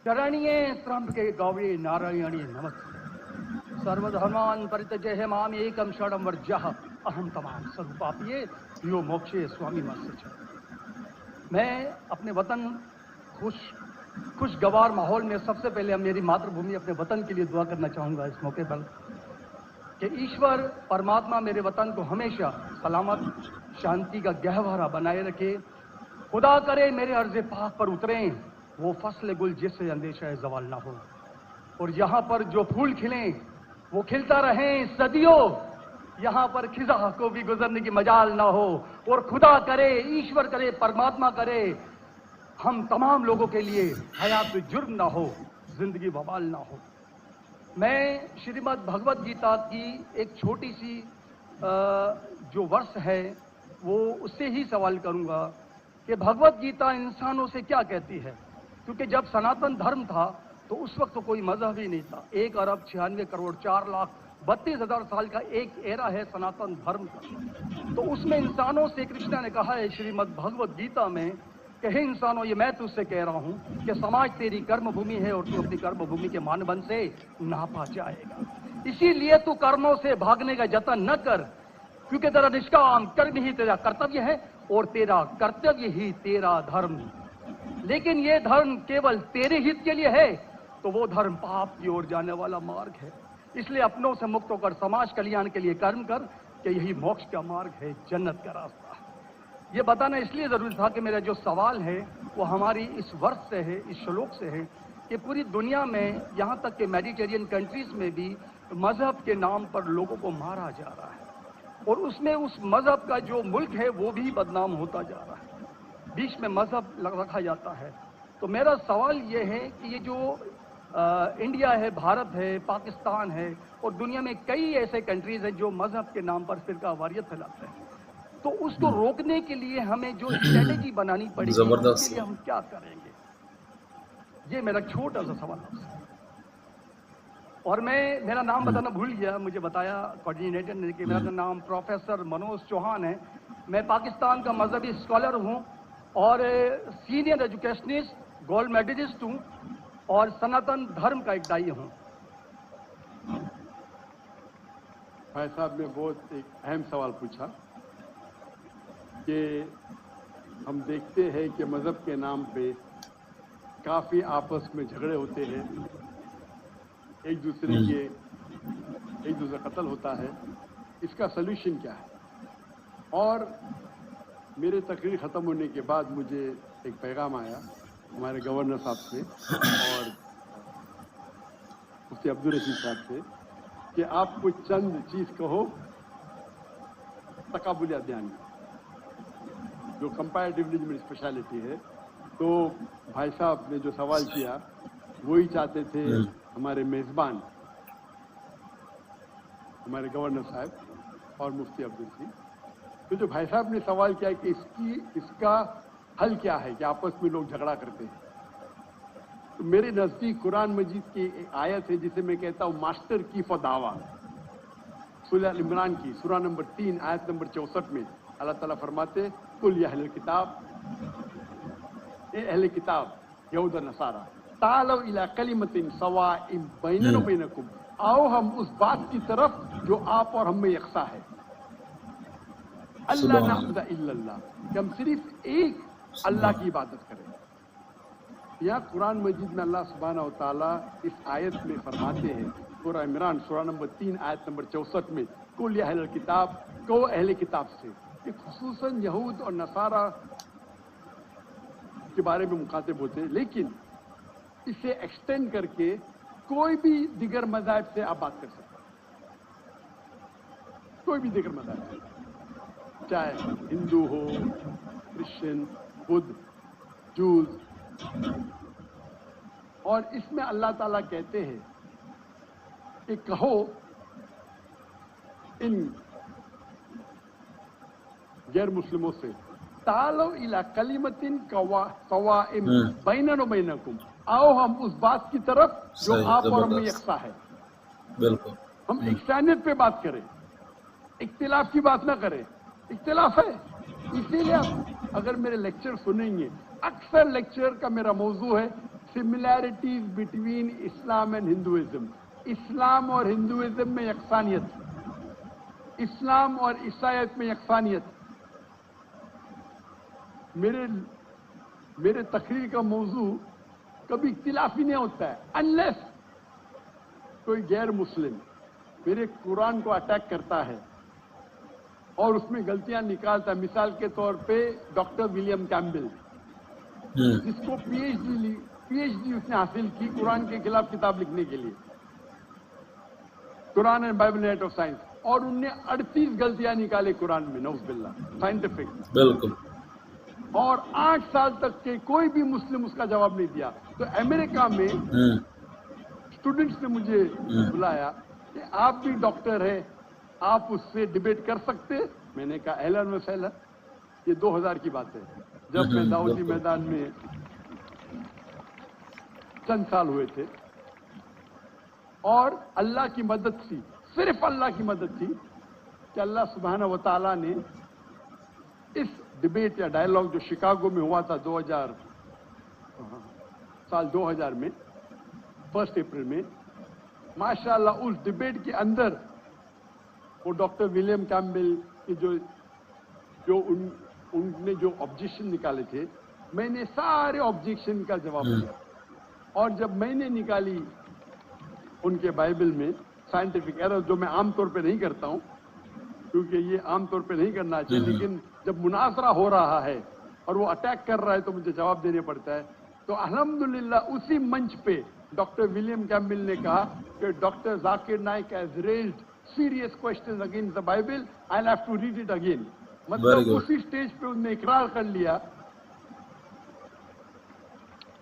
शरण्ये त्र्यंबके गौरी नारायणी नमस्ते। सर्वधर्मान् परित्यज्य माम एकम शरणं व्रजः अहम तमाम स्वरूपापिये यो मोक्षे स्वामी मत्स्य। मैं अपने वतन खुशगवार माहौल में सबसे पहले मेरी मातृभूमि अपने वतन के लिए दुआ करना चाहूँगा इस मौके पर कि ईश्वर परमात्मा मेरे वतन को हमेशा सलामत शांति का गहवारा बनाए रखे। खुदा करे मेरे अर्ज़े पाक पर उतरें वो फसल गुल जिससे अंदेशा जवाल ना हो, और यहाँ पर जो फूल खिलें वो खिलता रहें सदियों, यहाँ पर खिजा को भी गुजरने की मजाल ना हो। और खुदा करे, ईश्वर करे, परमात्मा करे हम तमाम लोगों के लिए हयात जुर्म ना हो, जिंदगी वबाल ना हो। मैं श्रीमद् भगवत गीता की एक छोटी सी जो वर्ष है वो उससे ही सवाल करूंगा कि भगवत गीता इंसानों से क्या कहती है। क्योंकि जब सनातन धर्म था तो उस वक्त तो कोई मजहब ही नहीं था। 1 अरब 96 करोड़ 4,32,000 साल का एक एरा है सनातन धर्म का। तो उसमें इंसानों से कृष्ण ने कहा है श्रीमद् भगवत गीता में कि हे इंसानों, ये मैं तुझसे कह रहा हूं कि समाज तेरी कर्म भूमि है और तू अपनी कर्म भूमि के मानदंड से नापा जाएगा। इसीलिए तू कर्मों से भागने का जतन न कर, क्योंकि तेरा निष्काम कर्म ही तेरा कर्तव्य है और तेरा कर्तव्य ही तेरा धर्म। लेकिन ये धर्म केवल तेरे हित के लिए है तो वो धर्म पाप की ओर जाने वाला मार्ग है। इसलिए अपनों से मुक्त होकर समाज कल्याण के लिए कर्म कर कि यही मोक्ष का मार्ग है, जन्नत का रास्ता है। ये बताना इसलिए जरूरी था कि मेरा जो सवाल है वो हमारी इस वर्ष से है, इस श्लोक से है कि पूरी दुनिया में यहाँ तक कि मेडिटेरियन कंट्रीज में भी मजहब के नाम पर लोगों को मारा जा रहा है और उसमें उस मजहब का जो मुल्क है वो भी बदनाम होता जा रहा है। बीच में मजहब रखा जाता है। तो मेरा सवाल ये है कि ये जो इंडिया है, भारत है, पाकिस्तान है और दुनिया में कई ऐसे कंट्रीज हैं जो मजहब के नाम पर फिरका वारियत फैलाते हैं, तो उसको रोकने के लिए हमें जो स्ट्रेटेजी बनानी पड़ेगी उसके लिए हम क्या करेंगे, ये मेरा छोटा सा सवाल है। और मैं मेरा नाम बताना भूल गया, मुझे बताया कोऑर्डिनेटर ने कि मेरा नाम प्रोफेसर मनोज चौहान है। मैं पाकिस्तान का मजहबी स्कॉलर हूँ और सीनियर एजुकेशनिस्ट, गोल्ड मेडलिस्ट हूँ और सनातन धर्म का एक दाई हूँ। भाई साहब ने बहुत एक अहम सवाल पूछा कि हम देखते हैं कि मजहब के नाम पे काफ़ी आपस में झगड़े होते हैं, एक दूसरे कत्ल होता है। इसका सलूशन क्या है? और मेरे तकरीर ख़त्म होने के बाद मुझे एक पैगाम आया हमारे गवर्नर साहब से और मुफ्ती अब्दुल रशीद साहब से कि आप कुछ चंद चीज़ कहो तकाबुल अध्ययन में, जो कंपैरेटिव रिलीजन में स्पेशलिटी है। तो भाई साहब ने जो सवाल किया वही चाहते थे हमारे मेज़बान, हमारे गवर्नर साहब और मुफ्ती अब्दुल रशीद। तो जो भाई साहब ने सवाल किया कि इसका हल क्या है कि आपस में लोग झगड़ा करते हैं, तो मेरे नज़दीक कुरान मजीद की एक आयत है जिसे मैं कहता हूँ मास्टर की फॉर दावा। सूरह इमरान की सूरह नंबर 3 आयत नंबर 64 में अल्लाह ताला फरमाते कुल या अहले किताब, ए अहले किताब यहूद और नसारा तालव इला कलिमतिन सवाइम बैनना व बैनकुम, आओ हम उस बात की तरफ जो आप और हम में यकसा है। अल्लाह नाबुदा इल्लल्लाह, कि हम सिर्फ एक अल्लाह की इबादत करें। यहाँ कुरान मजीद में अल्लाह सुब्हानहू व तआला इस आयत में फरमाते हैं, सूरह इमरान सूरह नंबर 3 आयत नंबर 64 में कुल या अहले किताब, कहो अहले किताब से, कि खुसूसन यहूद और नसारा के बारे में मुखातिब होते हैं, लेकिन इसे एक्सटेंड करके कोई भी दिगर मज़ाहिब से आप बात कर सकते हैं। कोई भी दिगर मज़ाहिब से, चाहे हिंदू हो, क्रिश्चियन, बुद्ध, जूज। और इसमें अल्लाह ताला कहते हैं कि कहो इन गैर मुस्लिमों से तालो इला कलिमतिन सवाइम बैनना व बैनकुम, आओ हम उस बात की तरफ जो आप और हम में यकसा है। बिल्कुल हम इख्तिलाफ पे बात करें, इख्तिलाफ की बात ना करें। इख्तिलाफ है, इसीलिए आप अगर मेरे लेक्चर सुनेंगे, अक्सर लेक्चर का मेरा मौजू है similarities between Islam and Hinduism, Islam और हिंदुइज्म में यकसानियत, इस्लाम और ईसाईयत में यकसानियत। मेरे तकरीर का मौजू कभी इख्तिलाफी नहीं होता है, अनलेस कोई गैर मुस्लिम मेरे कुरान को अटैक करता है और उसमें गलतियां निकालता है। मिसाल के तौर पे डॉक्टर विलियम कैम्बेल, जिसको पीएचडी उसने हासिल की कुरान के खिलाफ किताब लिखने के लिए, Quran and Bible net of science, और उनने 38 गलतियां निकाले कुरान में, नौज़ुबिल्लाह, साइंटिफिक, बिल्कुल, और 8 साल तक के कोई भी मुस्लिम उसका जवाब नहीं दिया। तो अमेरिका में स्टूडेंट्स ने मुझे बुलाया कि आप भी डॉक्टर हैं, आप उससे डिबेट कर सकते। मैंने कहा अहलन व सहलन। ये 2000 की बात है, जब मैं दाऊदी मैदान में चंद साल हुए थे, और अल्लाह की मदद थी, सिर्फ अल्लाह की मदद थी कि अल्लाह सुब्हानहू व तआला ने इस डिबेट या डायलॉग जो शिकागो में हुआ था 2000 में 1 अप्रैल में, माशाअल्लाह उस डिबेट के अंदर वो डॉक्टर विलियम कैम्बेल के उनने जो ऑब्जेक्शन निकाले थे, मैंने सारे ऑब्जेक्शन का जवाब दिया। और जब मैंने निकाली उनके बाइबल में साइंटिफिक एरर, जो मैं आमतौर पे नहीं करता हूं क्योंकि ये आमतौर पे नहीं करना चाहिए, लेकिन जब मुनाजरा हो रहा है और वो अटैक कर रहा है तो मुझे जवाब देने पड़ता है। तो अल्हम्दुलिल्लाह उसी मंच पे डॉक्टर विलियम कैम्बेल ने कहा कि doctor Zakir Naik has raised serious questions against the Bible, I will have to read it again. मतलब उसी स्टेज पे उन्होंने इकरार कर लिया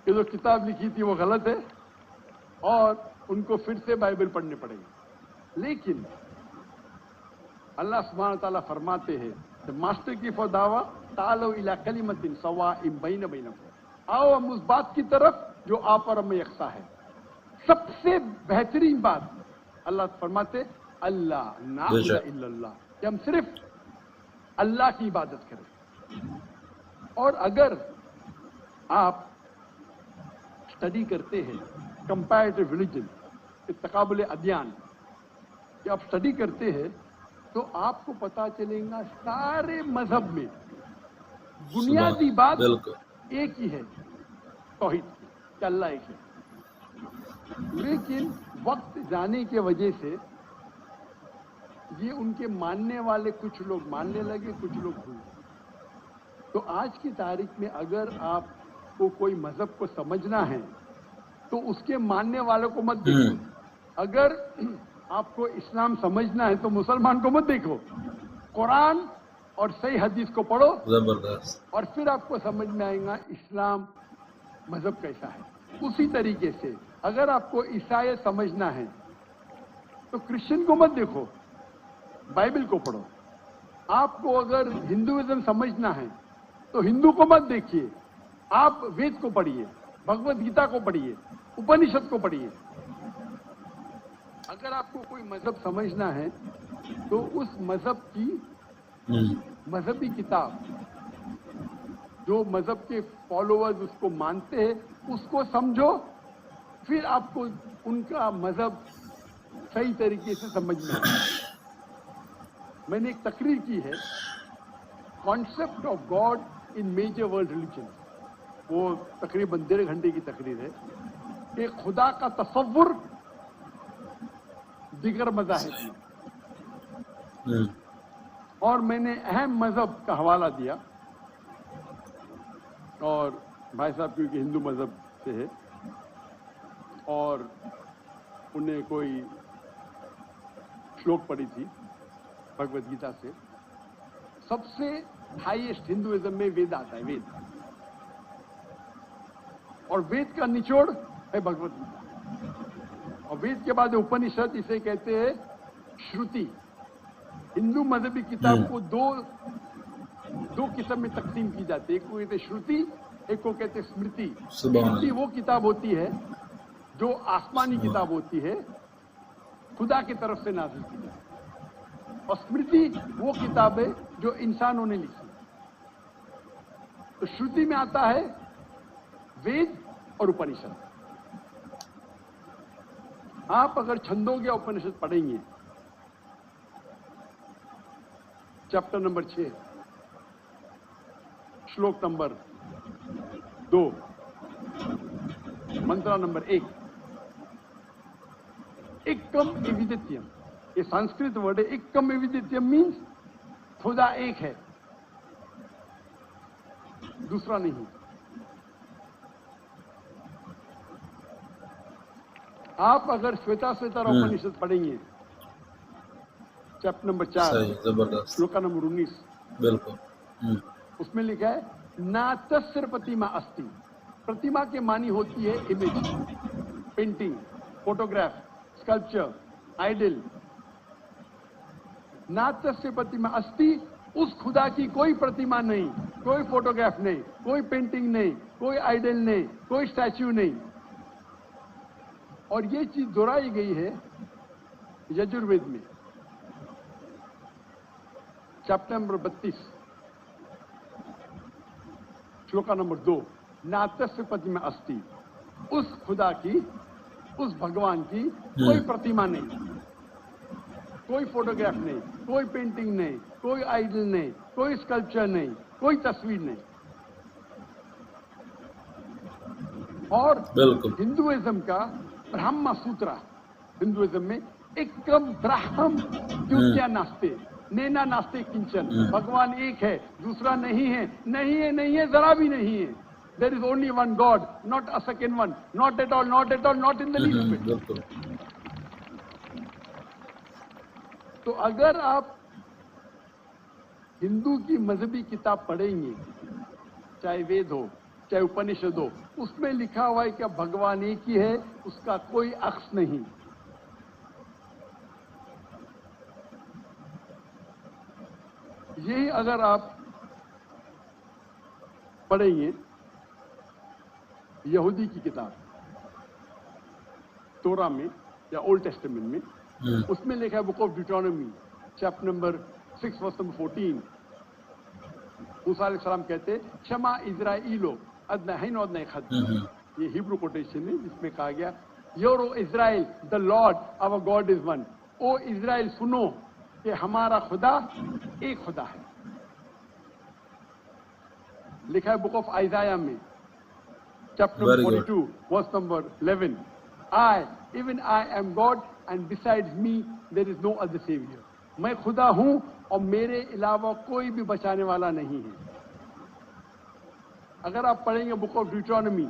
कि जो किताब लिखी थी वो गलत है और उनको फिर से बाइबल पढ़ने पड़ेगी। लेकिन अल्लाह सुब्हानहू व तआला फरमाते हैं, मास्टर की फदावा तालो इला कलिमतिन सवाइम बैनकुम, आओ हम उस बात की तरफ जो आप और हमें यकसा है। सबसे बेहतरीन बात अल्लाह फरमाते अल्लाह नाइला इल्लल्लाह, कि हम सिर्फ अल्लाह की इबादत करें। और अगर आप स्टडी करते हैं कंपैरेटिव रिलीजन, तकाबुल अदयान, कि आप स्टडी करते हैं तो आपको पता चलेगा सारे मजहब में बुनियादी बात एक ही है, तौहीद, कि अल्लाह एक है। लेकिन वक्त जाने की वजह से ये उनके मानने वाले कुछ लोग मानने लगे, कुछ लोग भूल गए। तो आज की तारीख में अगर आपको कोई मजहब को समझना है तो उसके मानने वालों को मत देखो। अगर आपको इस्लाम समझना है तो मुसलमान को मत देखो, कुरान और सही हदीस को पढ़ो, जबरदस्त, और फिर आपको समझ में आएगा इस्लाम मजहब कैसा है। उसी तरीके से अगर आपको ईसाई समझना है तो क्रिश्चियन को मत देखो, बाइबल को पढ़ो। आपको अगर हिंदुइज्म समझना है तो हिंदू को मत देखिए, आप वेद को पढ़िए, भगवत गीता को पढ़िए, उपनिषद को पढ़िए। अगर आपको कोई मजहब समझना है तो उस मजहब की मजहबी किताब, जो मजहब के फॉलोअर्स उसको मानते हैं, उसको समझो, फिर आपको उनका मजहब सही तरीके से समझ में आए। मैंने एक तकरीर की है, concept of God in major world religion, वो तकरीबन 1.5 घंटे की तकरीर है कि खुदा का तसव्वुर दिगर मज़ाहिब में, और मैंने अहम मजहब का हवाला दिया, और भाई साहब क्योंकि हिंदू मजहब से है और उन्हें कोई श्लोक पढ़ी थी भगवत गीता से, सबसे हाईएस्ट हिंदुइज्म में वेद आता है, वेद, और वेद का निचोड़ है भगवत गीता, और वेद के बाद उपनिषद, इसे कहते हैं श्रुति। हिंदू मजहबी किताब को दो किस्म में तकसीम की जाती है, एक को कहते हैं श्रुति, एक को कहते हैं स्मृति। श्रुति वो किताब होती है जो आसमानी किताब होती है, खुदा की तरफ से नाज़िल की जाती है, और स्मृति वो किताब है जो इंसानों ने लिखी। तो श्रुति में आता है वेद और उपनिषद। आप अगर छंदोग्य उपनिषद पढ़ेंगे, चैप्टर नंबर 6, श्लोक नंबर 2, मंत्र नंबर 1, एकम एविदित्यम, ये संस्कृत वर्ड है। एकम एविदित्यम मीन्स खुदा एक है, दूसरा नहीं। आप अगर श्वेताश्वेतर उपनिषद पढ़ेंगे, चैप्टर नंबर 4, जबरदस्त, श्लोक नंबर 19, बिल्कुल। उसमें लिखा है ना तस्य प्रतिमा अस्ति। प्रतिमा के मानी होती है image, painting, photograph, sculpture, idol. ना तस्य प्रतिमा अस्ति, उस खुदा की कोई प्रतिमा नहीं, कोई फोटोग्राफ नहीं, कोई पेंटिंग नहीं, कोई आइडल नहीं, कोई स्टैच्यू नहीं। और ये चीज दोहराई गई है यजुर्वेद में, चैप्टर नंबर 32, श्लोका नंबर 2, नातस्य प्रतिमा अस्ति, उस खुदा की, उस भगवान की कोई प्रतिमा नहीं, कोई फोटोग्राफ नहीं, कोई पेंटिंग नहीं, कोई आइडल नहीं, कोई स्कल्पचर नहीं, कोई तस्वीर नहीं। और बिल्कुल हिंदुइज्म का ब्रह्म सूत्र, हिंदुइज्म में एकम ब्रह्म द्वितीया नास्ते, नैना नास्ते किंचन, भगवान एक है, दूसरा नहीं है, नहीं है, नहीं है, जरा भी नहीं है। There is only one God, not a second one, not at all, not at all, not in the least bit. बिल्कुल। तो अगर आप हिंदू की मजहबी किताब पढ़ेंगे, चाहे वेद हो, चाहे उपनिषद हो, उसमें लिखा हुआ है कि भगवान एक ही है, उसका कोई अक्स नहीं। यही अगर आप पढ़ेंगे यहूदी की किताब तोरा में या ओल्ड टेस्टामेंट में, उसमें लिखा है book of Deuteronomy, chapter number 6 verse number 14, Musa अलैहिस्सलाम कहते क्षमा इज़राइलो अदनहीन अदनई खद। ये हिब्रू कोटेशन है जिसमें कहा गया your O Israel the Lord our God is one. O Israel सुनो कि हमारा खुदा एक खुदा है। लिखा है बुक ऑफ आइजाया में, chapter Very number good. 42 verse number 11, I even I am God and besides me there is no other saviour. मैं खुदा हूं और मेरे अलावा कोई भी बचाने वाला नहीं है। अगर आप पढ़ेंगे book of Deuteronomy,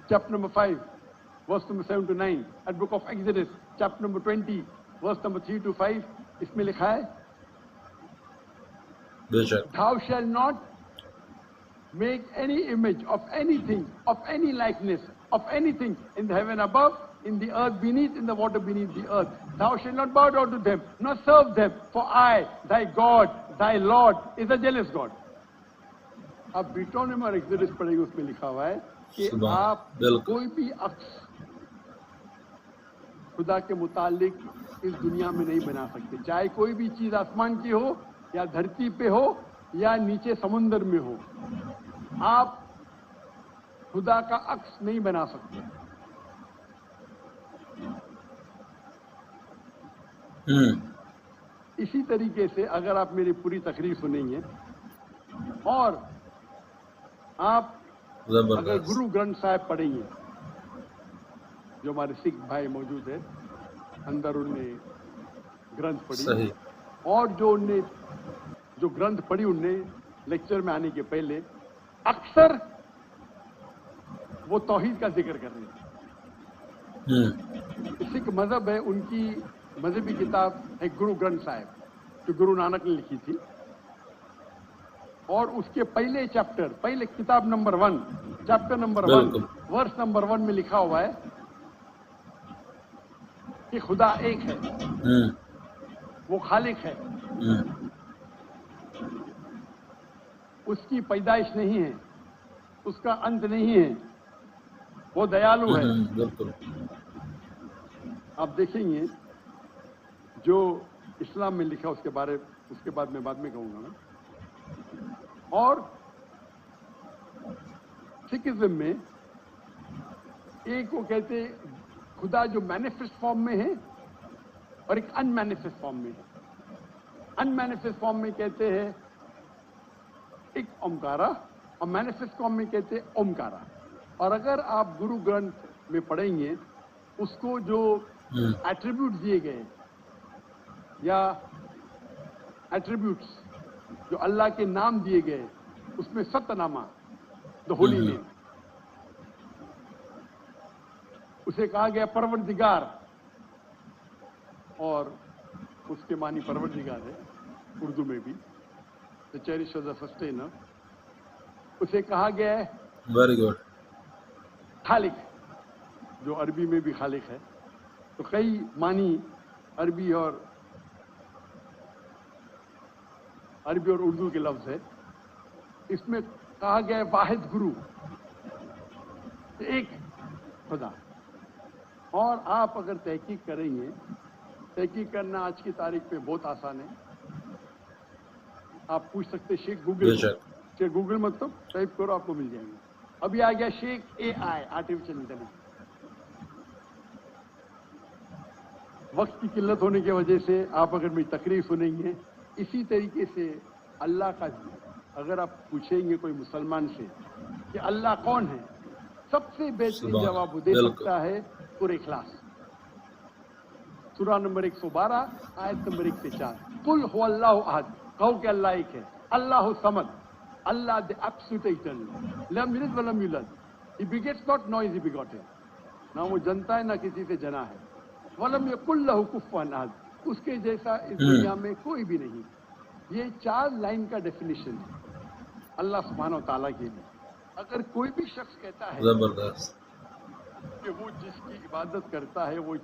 chapter number 5 verse number 7 to 9, and book of Exodus chapter number 20 verse number 3 to 5, इसमें लिखा है बेशक। thou shall not make any image of anything, of any likeness, of anything in the heaven above, in the earth beneath, in the water beneath the earth. Thou shalt not bow down to them, nor serve them, for I, thy God, thy Lord, is a jealous God. अब ड्यूटोनॉमी और exodus पढ़ेंगे, उसमें लिखा हुआ है कि आप कोई भी अक्स खुदा के मुतालिक इस दुनिया में नहीं बना सकते, चाहे कोई भी चीज आसमान की हो या धरती पे हो या नीचे समुद्र में हो। आप खुदा का अक्स नहीं बना सकते। इसी तरीके से अगर आप मेरी पूरी तकरीर सुनेंगे और आप अगर गुरु ग्रंथ साहिब पढ़ेंगे, जो हमारे सिख भाई मौजूद है अंदर, उनने ग्रंथ पढ़ी, और जो उनने जो ग्रंथ पढ़ी उनने लेक्चर में आने के पहले अक्सर वो तौहीद का जिक्र कर रहे हैं। सिख मजहब है, उनकी मजहबी किताब है गुरु ग्रंथ साहिब, जो गुरु नानक ने लिखी थी, और उसके पहले चैप्टर, पहले किताब number 1, chapter number 1 verse number 1 में लिखा हुआ है कि खुदा एक है, वो खालिक है, उसकी पैदाइश नहीं है, उसका अंत नहीं है, वो दयालु है। बिल्कुल। आप देखेंगे जो इस्लाम में लिखा उसके बारे, उसके बाद मैं बाद में कहूंगा मैं। और सिखिज्म में एक वो कहते खुदा जो मैनिफेस्ट फॉर्म में है और एक अनमैनिफेस्ट फॉर्म में है। अनमैनिफेस्ट फॉर्म में कहते हैं एक ओमकारा और मैनिफेस्ट फॉर्म में कहते हैं ओमकारा। और अगर आप गुरु ग्रंथ में पढ़ेंगे उसको जो एट्रीब्यूट दिए गए या एट्रीब्यूट्स जो अल्लाह के नाम दिए गए उसमें सतनामा द होली नेम, उसे कहा गया परवरदिगार और उसके मानी परवरदिगार है उर्दू में भी, द चेरिशर द सस्टेनर। उसे कहा गया है वेरी गुड। खालिक, जो अरबी में भी खालिक है। तो कई मानी अरबी और उर्दू के लफ्ज है। इसमें कहा गया है वाहिद गुरु, एक खुदा। और आप अगर तहकीक करेंगे, तहकीक करना आज की तारीख पे बहुत आसान है। आप पूछ सकते शेख गूगल, शेख गूगल मतलब टाइप करो आपको मिल जाएंगे। अभी आ गया शेख AI, आर्टिफिशियल इंटेलिजेंस। वक्त की किल्लत होने की वजह से आप अगर मेरी तकरीर सुनेंगे, इसी तरीके से अल्लाह का अगर आप पूछेंगे कोई मुसलमान से कि अल्लाह कौन है, सबसे बेहतरीन जवाब वो दे सकता है सूरह इखलास, सूरा नंबर 112 आयत नंबर 1 से 4। कुल हुवल्लाहु अहद, कहो कि अल्लाह एक है। अल्लाहु Samad, Allah the absolute eternal, lam yalid wa lam yulad, he begets not nor is he begotten, ना वो जनता है ना किसी से जना है। वलम यकुल लहु कुफुवन अहद, उसके जैसा इस दुनिया में कोई भी नहीं। ये 4 लाइन का डेफिनेशन है अल्लाह सुब्हानहू तआला के लिए। अगर कोई भी शख्स कहता है जबरदस्त कि वो जिसकी इबादत करता है वो